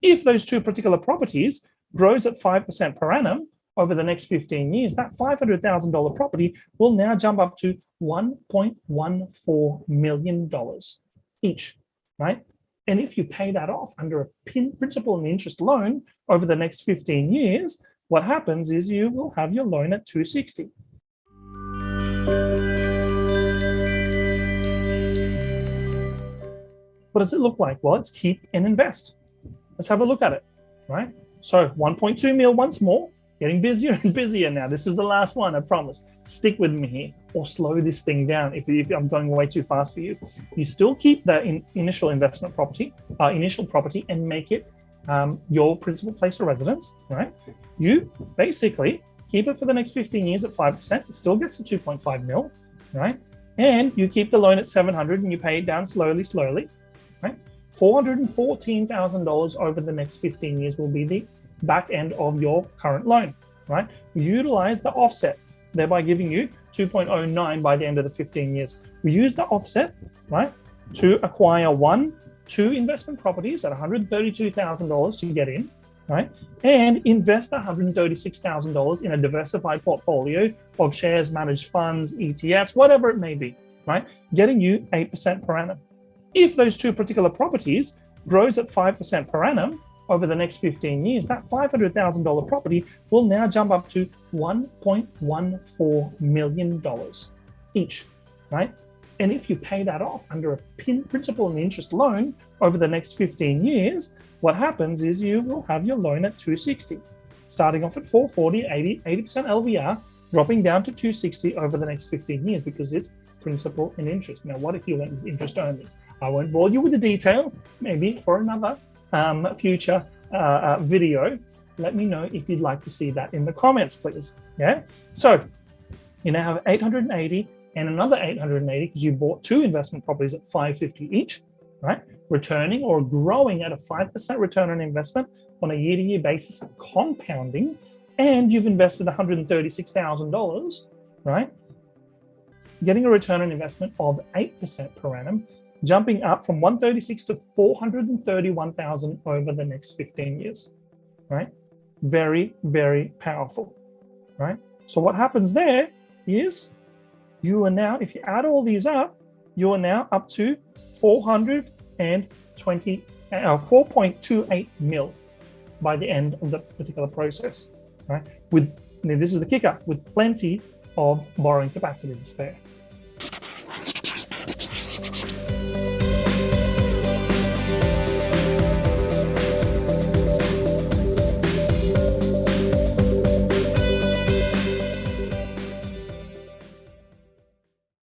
If those two particular properties grows at 5% per annum over the next 15 years, that $500,000 property will now jump up to $1.14 million each, right? And if you pay that off under a principal and interest loan over the next 15 years, what happens is you will have your loan at 260. What does it look like? Well, it's keep and invest. Let's have a look at it, right? So 1.2 mil once more, getting busier and busier now. This is the last one, I promise. Stick with me here or slow this thing down if I'm going way too fast for you. You still keep the initial investment property, initial property, and make it your principal place of residence, right? You basically keep it for the next 15 years at 5%. It still gets to 2.5 mil, right? And you keep the loan at 700 and you pay it down slowly, right? $414,000 over the next 15 years will be the back end of your current loan, right? We utilize the offset, thereby giving you 2.09 by the end of the 15 years. We use the offset, right, to acquire two investment properties at $132,000 to get in, right? And invest $136,000 in a diversified portfolio of shares, managed funds, ETFs, whatever it may be, right? Getting you 8% per annum. If those two particular properties grows at 5% per annum over the next 15 years, that $500,000 property will now jump up to $1.14 million each, right? And if you pay that off under a principal and interest loan over the next 15 years, what happens is you will have your loan at 260, starting off at 440, 80% LVR, dropping down to 260 over the next 15 years because it's principal and interest. Now, what if you went with interest only? I won't bore you with the details, maybe for another future video. Let me know if you'd like to see that in the comments, please. Yeah. So you now have 880 and another 880 because you bought two investment properties at 550 each, right? Returning or growing at a 5% return on investment on a year-to-year basis, compounding, and you've invested $136,000, right? Getting a return on investment of 8% per annum, jumping up from 136 to 431,000 over the next 15 years, right? Very, very powerful, right? So what happens there is you are now, if you add all these up, you are now up to 4.28 mil by the end of the particular process, right? This is the kicker, with plenty of borrowing capacity to spare.